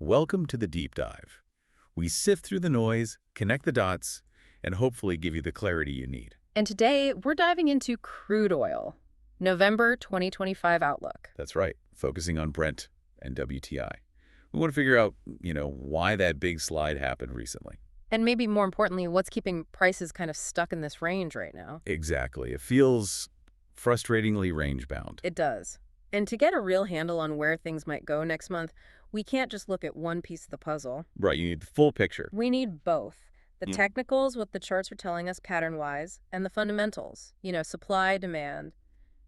Welcome to the deep dive. We sift through the noise, connect the dots, and hopefully give you the clarity you need. And today, we're diving into crude oil, November 2025 outlook. That's right, focusing on Brent and WTI. We want to figure out, why that big slide happened recently. And maybe more importantly, what's keeping prices kind of stuck in this range right now? Exactly. It feels frustratingly range-bound. It does. And to get a real handle on where things might go next month, we can't just look at one piece of the puzzle. Right, you need the full picture. We need both. The technicals, what the charts are telling us pattern-wise, and the fundamentals, supply, demand,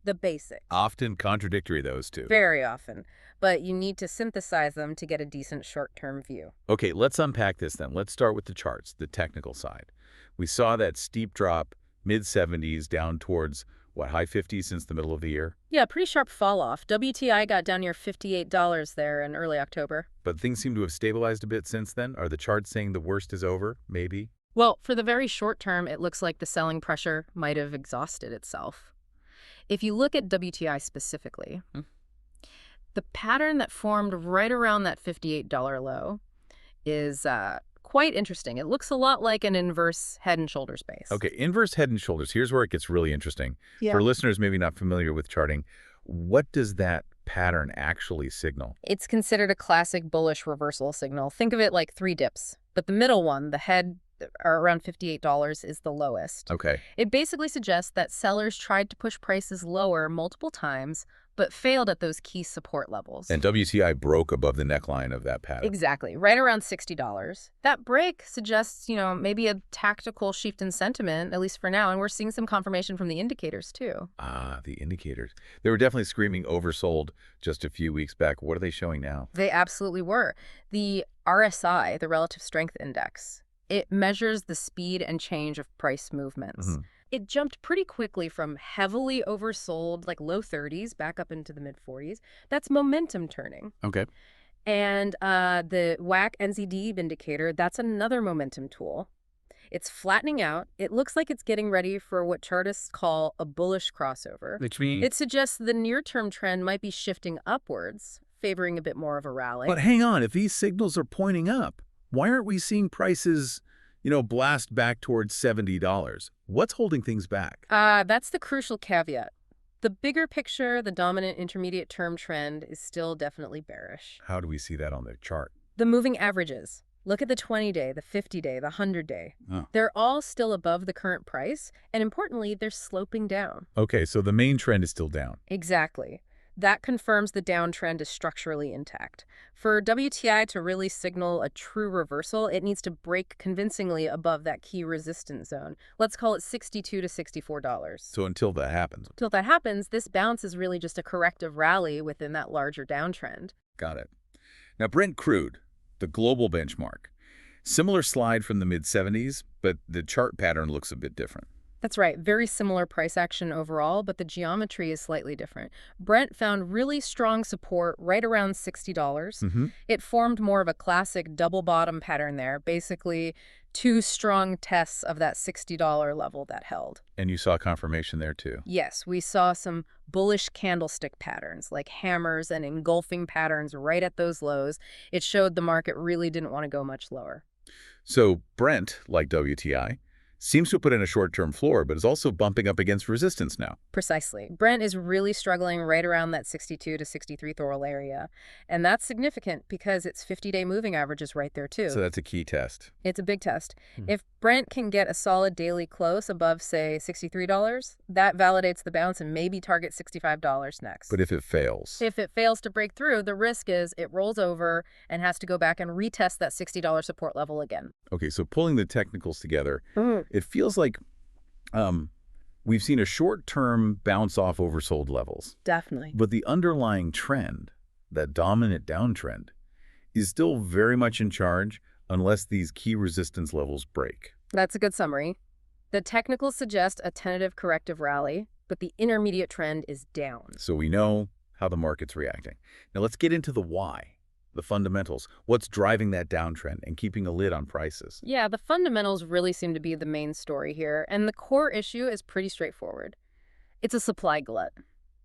the basics. Often contradictory, those two. Very often. But you need to synthesize them to get a decent short-term view. Okay, let's unpack this then. Let's start with the charts, the technical side. We saw that steep drop, mid-70s, down towards, high 50s since the middle of the year? Yeah, pretty sharp fall off. WTI got down near $58 there in early October. But things seem to have stabilized a bit since then. Are the charts saying the worst is over, maybe? Well, for the very short term, it looks like the selling pressure might have exhausted itself. If you look at WTI specifically, the pattern that formed right around that $58 low is quite interesting. It looks a lot like an inverse head and shoulders base. Okay, inverse head and shoulders. Here's where it gets really interesting. Yeah. For listeners maybe not familiar with charting, what does that pattern actually signal? It's considered a classic bullish reversal signal. Think of it like three dips. But the middle one, the head around $58, is the lowest. Okay. It basically suggests that sellers tried to push prices lower multiple times, but failed at those key support levels. And WTI broke above the neckline of that pattern. Exactly, right around $60. That break suggests, maybe a tactical shift in sentiment, at least for now, and we're seeing some confirmation from the indicators, too. Ah, the indicators. They were definitely screaming oversold just a few weeks back. What are they showing now? They absolutely were. The RSI, the Relative Strength Index, it measures the speed and change of price movements. It jumped pretty quickly from heavily oversold, like low 30s, back up into the mid 40s. That's momentum turning. Okay. And the WAC NZD indicator, that's another momentum tool. It's flattening out. It looks like it's getting ready for what chartists call a bullish crossover. Which means... It suggests the near-term trend might be shifting upwards, favoring a bit more of a rally. But hang on, if these signals are pointing up, why aren't we seeing prices, blast back towards $70? What's holding things back? That's the crucial caveat. The bigger picture, the dominant intermediate term trend, is still definitely bearish. How do we see that on the chart? The moving averages. Look at the 20-day, the 50-day, the 100-day. Oh. They're all still above the current price, and importantly, they're sloping down. Okay, so the main trend is still down. Exactly. That confirms the downtrend is structurally intact. For WTI to really signal a true reversal, it needs to break convincingly above that key resistance zone. Let's call it $62 to $64. So until that happens. Until that happens, this bounce is really just a corrective rally within that larger downtrend. Got it. Now, Brent Crude, the global benchmark. Similar slide from the mid-70s, but the chart pattern looks a bit different. That's right. Very similar price action overall, but the geometry is slightly different. Brent found really strong support right around $60. It formed more of a classic double bottom pattern there, basically two strong tests of that $60 level that held. And you saw confirmation there too. Yes, we saw some bullish candlestick patterns, like hammers and engulfing patterns right at those lows. It showed the market really didn't want to go much lower. So Brent, like WTI, seems to have put in a short-term floor, but is also bumping up against resistance now. Precisely. Brent is really struggling right around that 62 to 63 Thorol area. And that's significant because its 50-day moving average is right there, too. So that's a key test. It's a big test. If Brent can get a solid daily close above, say, $63, that validates the bounce and maybe target $65 next. But if it fails? If it fails to break through, the risk is it rolls over and has to go back and retest that $60 support level again. Okay, so pulling the technicals together, it feels like we've seen a short-term bounce off oversold levels. Definitely. But the underlying trend, that dominant downtrend, is still very much in charge unless these key resistance levels break. That's a good summary. The technicals suggest a tentative corrective rally, but the intermediate trend is down. So we know how the market's reacting. Now let's get into the why. The fundamentals. What's driving that downtrend and keeping a lid on prices? Yeah, the fundamentals really seem to be the main story here, and the core issue is pretty straightforward. It's a supply glut.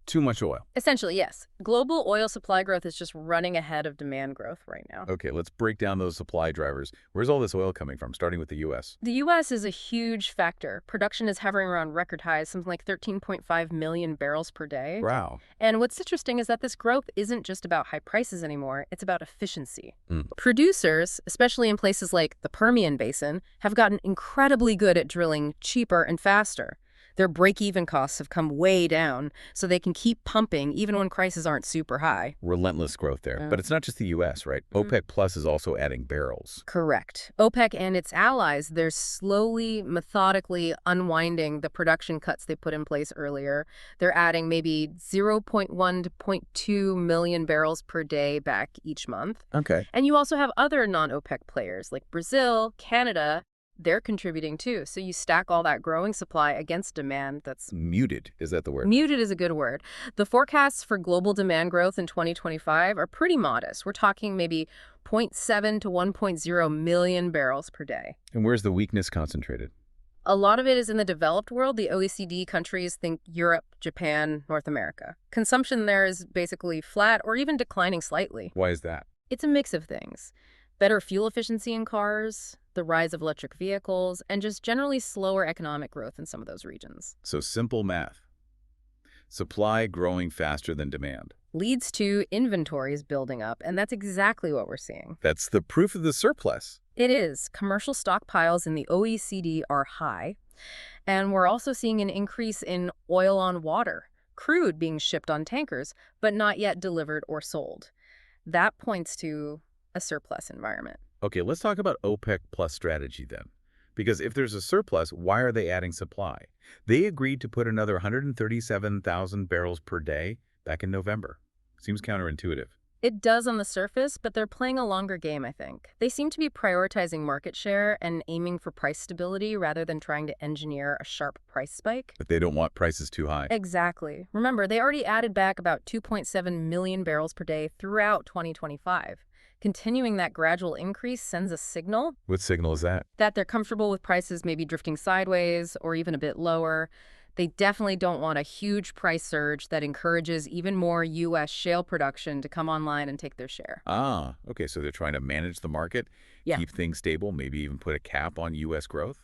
Too much oil. Essentially, yes. Global oil supply growth is just running ahead of demand growth right now. Okay, let's break down those supply drivers. Where's all this oil coming from, starting with the U.S.? The U.S. is a huge factor. Production is hovering around record highs, something like 13.5 million barrels per day. Wow. And what's interesting is that this growth isn't just about high prices anymore, it's about efficiency. Mm. Producers, especially in places like the Permian Basin, have gotten incredibly good at drilling cheaper and faster. Their break-even costs have come way down, so they can keep pumping even when prices aren't super high. Relentless growth there. Yeah. But it's not just the U.S., right? OPEC Plus is also adding barrels. Correct. OPEC and its allies, they're slowly, methodically unwinding the production cuts they put in place earlier. They're adding maybe 0.1 to 0.2 million barrels per day back each month. Okay. And you also have other non-OPEC players like Brazil, Canada. They're contributing too. So you stack all that growing supply against demand that's Muted, is that the word? muted is a good word. The forecasts for global demand growth in 2025 are pretty modest. We're talking maybe 0.7 to 1.0 million barrels per day. And where's the weakness concentrated? A lot of it is in the developed world. The OECD countries, think Europe, Japan, North America. Consumption there is basically flat or even declining slightly. Why is that? It's a mix of things. Better fuel efficiency in cars, the rise of electric vehicles, and just generally slower economic growth in some of those regions. So simple math. Supply growing faster than demand. Leads to inventories building up, and that's exactly what we're seeing. That's the proof of the surplus. It is. Commercial stockpiles in the OECD are high, and we're also seeing an increase in oil on water, crude being shipped on tankers, but not yet delivered or sold. That points to a surplus environment. Okay, let's talk about OPEC Plus strategy then. Because if there's a surplus, why are they adding supply? They agreed to put another 137,000 barrels per day back in November. Seems counterintuitive. It does on the surface, but they're playing a longer game, I think. They seem to be prioritizing market share and aiming for price stability rather than trying to engineer a sharp price spike. But they don't want prices too high. Exactly. Remember, they already added back about 2.7 million barrels per day throughout 2025. Continuing that gradual increase sends a signal. What signal is that? That they're comfortable with prices maybe drifting sideways or even a bit lower. They definitely don't want a huge price surge that encourages even more U.S. shale production to come online and take their share. Ah, okay, so they're trying to manage the market, Yeah. keep things stable, maybe even put a cap on U.S. growth?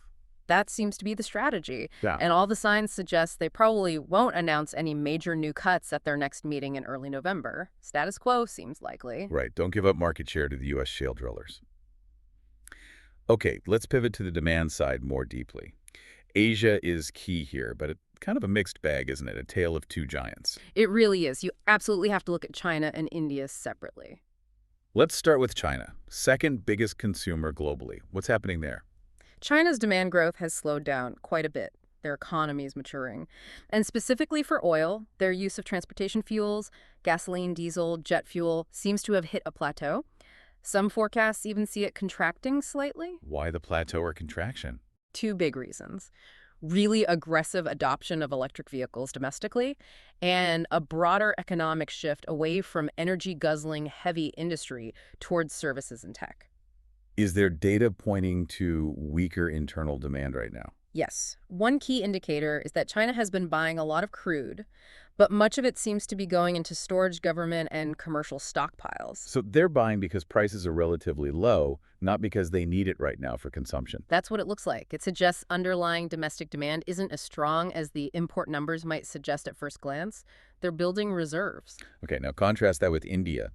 That seems to be the strategy. Yeah. And all the signs suggest they probably won't announce any major new cuts at their next meeting in early November. Status quo seems likely. Right, don't give up market share to the U.S. shale drillers. Okay, let's pivot to the demand side more deeply. Asia is key here, but it's kind of a mixed bag, isn't it? A tale of two giants. It really is. You absolutely have to look at China and India separately. Let's start with China, second biggest consumer globally. What's happening there? China's demand growth has slowed down quite a bit. Their economy is maturing. And specifically for oil, their use of transportation fuels, gasoline, diesel, jet fuel, seems to have hit a plateau. Some forecasts even see it contracting slightly. Why the plateau or contraction? Two big reasons. Really aggressive adoption of electric vehicles domestically, and a broader economic shift away from energy-guzzling heavy industry towards services and tech. Is there data pointing to weaker internal demand right now? Yes. One key indicator is that China has been buying a lot of crude, but much of it seems to be going into storage, government, and commercial stockpiles. So they're buying because prices are relatively low, not because they need it right now for consumption. That's what it looks like. It suggests underlying domestic demand isn't as strong as the import numbers might suggest at first glance. They're building reserves. Okay, now contrast that with India,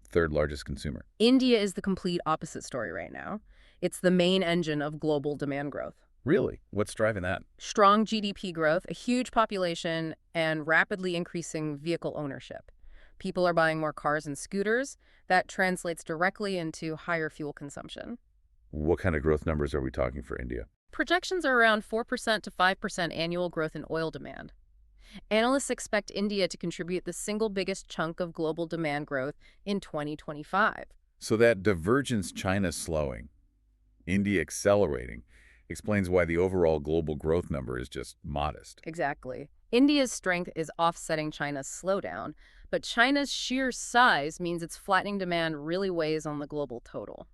third largest consumer. India is the complete opposite story right now. It's the main engine of global demand growth. Really? What's driving that? Strong GDP growth, a huge population, and rapidly increasing vehicle ownership. People are buying more cars and scooters. That translates directly into higher fuel consumption. What kind of growth numbers are we talking for India? Projections are around 4% to 5% annual growth in oil demand. Analysts expect India to contribute the single biggest chunk of global demand growth in 2025. So that divergence, China slowing, India accelerating, explains why the overall global growth number is just modest. Exactly. India's strength is offsetting China's slowdown, but China's sheer size means its flattening demand really weighs on the global total.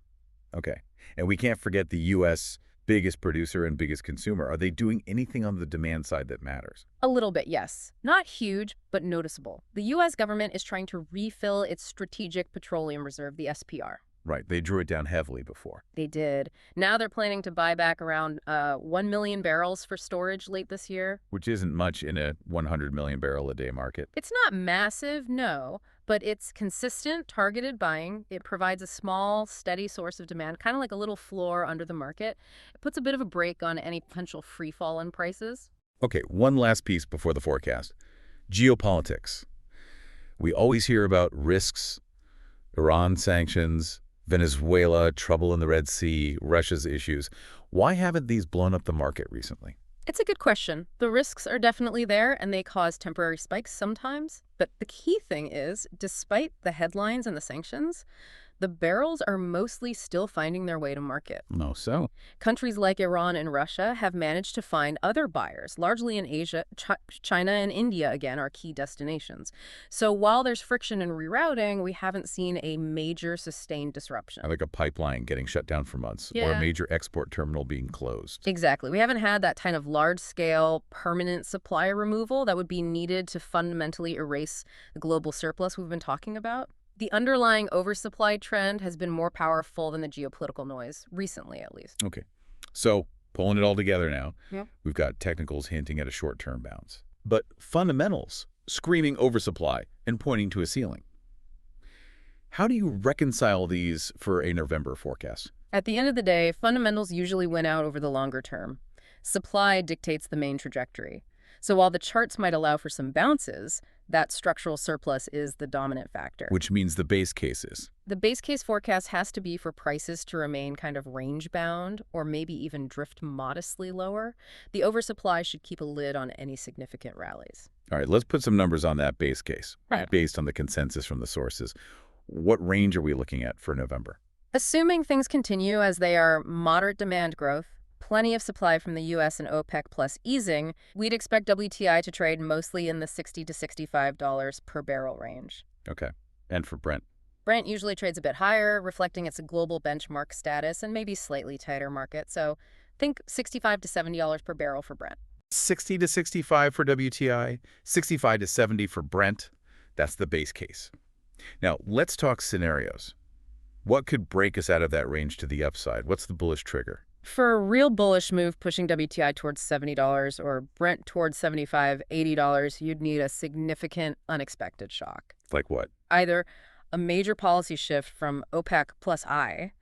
Okay. And we can't forget the U.S. biggest producer and biggest consumer, are they doing anything on the demand side that matters? A little bit, yes. Not huge, but noticeable. The U.S. government is trying to refill its Strategic Petroleum Reserve, the SPR. Right, they drew it down heavily before. They did. Now they're planning to buy back around 1 million barrels for storage late this year. Which isn't much in a 100 million barrel a day market. It's not massive, no, but it's consistent, targeted buying. It provides a small, steady source of demand, kind of like a little floor under the market. It puts a bit of a brake on any potential free fall in prices. Okay, one last piece before the forecast. Geopolitics. We always hear about risks, Iran sanctions, Venezuela, trouble in the Red Sea, Russia's issues. Why haven't these blown up the market recently? It's a good question. The risks are definitely there, and they cause temporary spikes sometimes. But the key thing is, despite the headlines and the sanctions, the barrels are mostly still finding their way to market. No, so? Countries like Iran and Russia have managed to find other buyers, largely in Asia. China and India, again, are key destinations. So while there's friction and rerouting, we haven't seen a major sustained disruption. Like a pipeline getting shut down for months, or Yeah. a major export terminal being closed. Exactly. We haven't had that kind of large-scale, permanent supply removal that would be needed to fundamentally erase the global surplus we've been talking about. The underlying oversupply trend has been more powerful than the geopolitical noise, recently at least. Okay, so pulling it all together now, Yeah. we've got technicals hinting at a short-term bounce. But fundamentals screaming oversupply and pointing to a ceiling. How do you reconcile these for a November forecast? At the end of the day, fundamentals usually win out over the longer term. Supply dictates the main trajectory. So while the charts might allow for some bounces, that structural surplus is the dominant factor. Which means the base cases. The base case forecast has to be for prices to remain kind of range-bound or maybe even drift modestly lower. The oversupply should keep a lid on any significant rallies. All right, let's put some numbers on that base case. Right. Based on the consensus from the sources. What range are we looking at for November? Assuming things continue as they are, moderate demand growth, plenty of supply from the U.S. and OPEC plus easing, we'd expect WTI to trade mostly in the $60 to $65 per barrel range. Okay, and for Brent? Brent usually trades a bit higher, reflecting its global benchmark status and maybe slightly tighter market. So think $65 to $70 per barrel for Brent. 60 to 65 for WTI, 65 to 70 for Brent. That's the base case. Now, let's talk scenarios. What could break us out of that range to the upside? What's the bullish trigger? For a real bullish move pushing WTI towards $70 or Brent towards $75, $80, you'd need a significant unexpected shock. Like what? Either a major policy shift from OPEC plus I,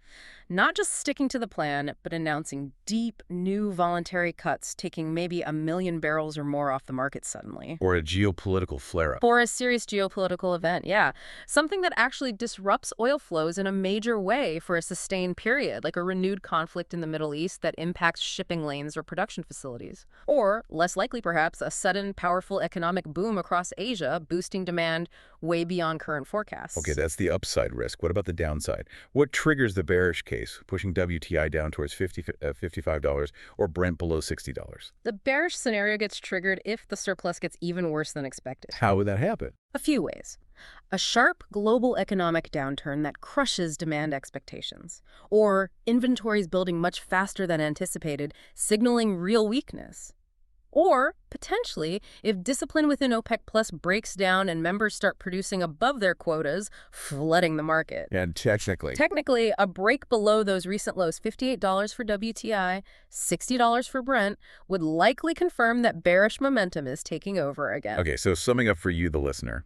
not just sticking to the plan, but announcing deep new voluntary cuts, taking maybe 1 million barrels or more off the market suddenly. Or a geopolitical flare-up. For a serious geopolitical event, yeah. Something that actually disrupts oil flows in a major way for a sustained period, like a renewed conflict in the Middle East that impacts shipping lanes or production facilities. Or, less likely perhaps, a sudden, powerful economic boom across Asia, boosting demand way beyond current forecasts. Okay, that's the upside risk. What about the downside? What triggers the bearish case, pushing WTI down towards $55 or Brent below $60? The bearish scenario gets triggered if the surplus gets even worse than expected. How would that happen? A few ways. A sharp global economic downturn that crushes demand expectations, or inventories building much faster than anticipated, signaling real weakness. Or, potentially, if discipline within OPEC Plus breaks down and members start producing above their quotas, flooding the market. And technically? Technically, a break below those recent lows, $58 for WTI, $60 for Brent, would likely confirm that bearish momentum is taking over again. Okay, so summing up for you, the listener.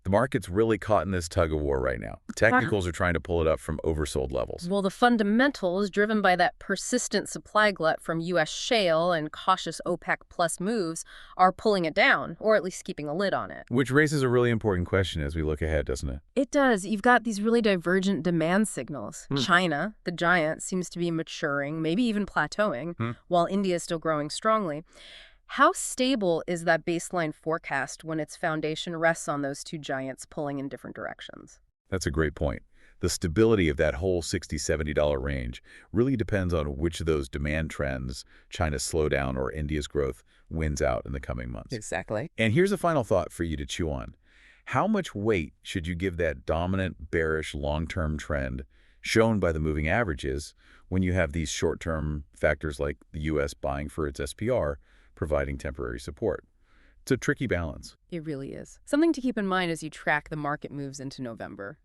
The market's really caught in this tug-of-war right now. Technicals are trying to pull it up from oversold levels. Well, the fundamentals, driven by that persistent supply glut from U.S. shale and cautious OPEC plus moves, are pulling it down, or at least keeping a lid on it. Which raises a really important question as we look ahead, doesn't it? It does. You've got these really divergent demand signals. China, the giant, seems to be maturing, maybe even plateauing, while India is still growing strongly. How stable is that baseline forecast when its foundation rests on those two giants pulling in different directions? That's a great point. The stability of that whole $60, $70 range really depends on which of those demand trends, China's slowdown or India's growth, wins out in the coming months. Exactly. And here's a final thought for you to chew on. How much weight should you give that dominant bearish long-term trend shown by the moving averages when you have these short-term factors like the U.S. buying for its SPR, providing temporary support. It's a tricky balance. It really is. Something to keep in mind as you track the market moves into November.